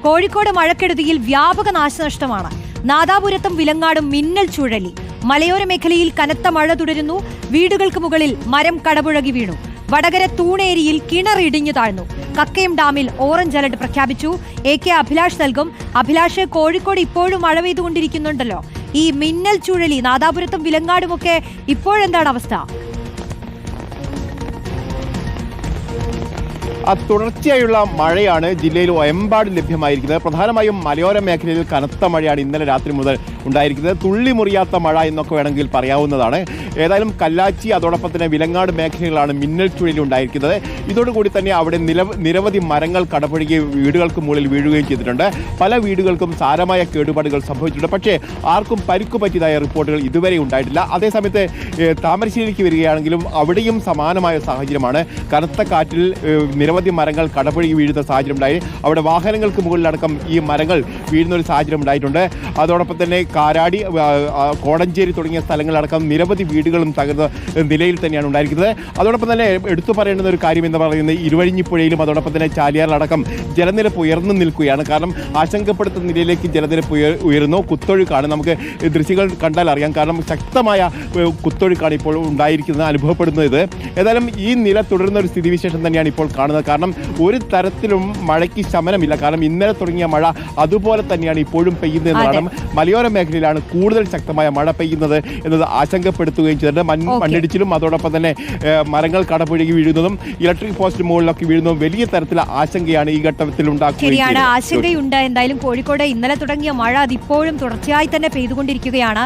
കോഴിക്കോട് മഴക്കെടുതിയിൽ വ്യാപക നാശനഷ്ടമാണ്. നാദാപുരത്തും വിലങ്ങാടും മിന്നൽ ചുഴലി. മലയോര മേഖലയിൽ കനത്ത മഴ തുടരുന്നു. വീടുകൾക്ക് മുകളിൽ മരം കടപുഴകി വീണു. വടകര തൂണേരിയിൽ കിണറിടിഞ്ഞു താഴ്ന്നു. കക്കയം ഡാമിൽ ഓറഞ്ച് അലർട്ട് പ്രഖ്യാപിച്ചു. AK അഭിലാഷ് നൽകും. അഭിലാഷ്, കോഴിക്കോട് ഇപ്പോഴും മഴ പെയ്തുകൊണ്ടിരിക്കുന്നുണ്ടല്ലോ. ഈ മിന്നൽ ചുഴലി നാദാപുരത്തും വിലങ്ങാടുമൊക്കെ ഇപ്പോഴെന്താണ് അവസ്ഥ? തുടർച്ചയായുള്ള മഴയാണ് ജില്ലയിൽ എമ്പാട് ലഭ്യമായിരിക്കുന്നത്. പ്രധാനമായും മലയോര മേഖലയിൽ കനത്ത മഴയാണ് ഇന്നലെ രാത്രി മുതൽ ഉണ്ടായിരിക്കുന്നത്. തുള്ളി മുറിയാത്ത മഴ എന്നൊക്കെ വേണമെങ്കിൽ പറയാവുന്നതാണ്. ഏതായാലും കല്ലാച്ചി, അതോടൊപ്പം തന്നെ വിലങ്ങാട് മേഖലകളാണ് മിന്നൽ ചുഴലി ഉണ്ടായിരിക്കുന്നത്. ഇതോടുകൂടി തന്നെ അവിടെ നിരവധി മരങ്ങൾ കടപുഴകി വീടുകൾക്ക് മുകളിൽ വീഴുകയും ചെയ്തിട്ടുണ്ട്. പല വീടുകൾക്കും സാരമായ കേടുപാടുകൾ സംഭവിച്ചിട്ടുണ്ട്. പക്ഷേ ആർക്കും പരിക്കു പറ്റിയതായ റിപ്പോർട്ടുകൾ ഇതുവരെ ഉണ്ടായിട്ടില്ല. അതേസമയത്ത് താമരശ്ശേരിക്ക് വരികയാണെങ്കിലും അവിടെയും സമാനമായ സാഹചര്യമാണ്. കനത്ത കാറ്റിൽ നിരവധി മരങ്ങൾ കടപുഴകി വീഴുന്ന സാഹചര്യം ഉണ്ടായി. അവിടെ വാഹനങ്ങൾക്ക് മുകളിലടക്കം ഈ മരങ്ങൾ വീഴുന്ന ഒരു സാഹചര്യം ഉണ്ടായിട്ടുണ്ട്. അതോടൊപ്പം തന്നെ കാരാടി, കോടഞ്ചേരി തുടങ്ങിയ സ്ഥലങ്ങളടക്കം നിരവധി വീടുകളും തകർന്ന നിലയിൽ തന്നെയാണ് ഉണ്ടായിരിക്കുന്നത്. അതോടൊപ്പം തന്നെ എടുത്തു പറയേണ്ടുന്ന ഒരു കാര്യം എന്ന് പറയുന്നത് ഇരുവഴിഞ്ഞിപ്പുഴയിലും അതോടൊപ്പം തന്നെ ചാലിയാറിലടക്കം ജലനിരപ്പ് ഉയർന്നു നിൽക്കുകയാണ്. കാരണം ആശങ്കപ്പെടുത്തുന്ന നിലയിലേക്ക് ജലനിരപ്പ് ഉയരുന്നു. കുത്തൊഴുക്കാണ്. നമുക്ക് ദൃശ്യങ്ങൾ കണ്ടാൽ അറിയാം. കാരണം ശക്തമായ കുത്തൊഴുക്കാണ് ഇപ്പോൾ ഉണ്ടായിരിക്കുന്നത്, അനുഭവപ്പെടുന്നത്. ഏതായാലും ഈ നില തുടരുന്ന ഒരു സ്ഥിതിവിശേഷം തന്നെയാണ് ഇപ്പോൾ കാണുന്നത്. കാരണം ഒരു തരത്തിലും മഴയ്ക്ക് ശമനമില്ല. കാരണം ഇന്നലെ തുടങ്ങിയ മഴ അതുപോലെ തന്നെയാണ് ഇപ്പോഴും പെയ്യുന്നത് എന്നതാണ്. മലയോര മേഖലയിലാണ് കൂടുതൽ ശക്തമായ മഴ പെയ്യുന്നത് എന്നത് ആശങ്കപ്പെടുത്തുകയും ചെയ്തിട്ടുണ്ട്. മണ്ണിടിച്ചിലും അതോടൊപ്പം തന്നെ മരങ്ങൾ കടപുഴകി വീഴുന്നതും ഇലക്ട്രിക് പോസ്റ്റ് മുകളിലൊക്കെ വീഴുന്നതും വലിയ തരത്തിലുള്ള ആശങ്കയാണ് ഈ ഘട്ടത്തിൽ ഉണ്ടാക്കുന്നത്. ആശങ്കയുണ്ട്. എന്തായാലും കോഴിക്കോട് ഇന്നലെ തുടങ്ങിയ മഴ അതിപ്പോഴും തുടർച്ചയായി തന്നെ പെയ്തുകൊണ്ടിരിക്കുകയാണ്.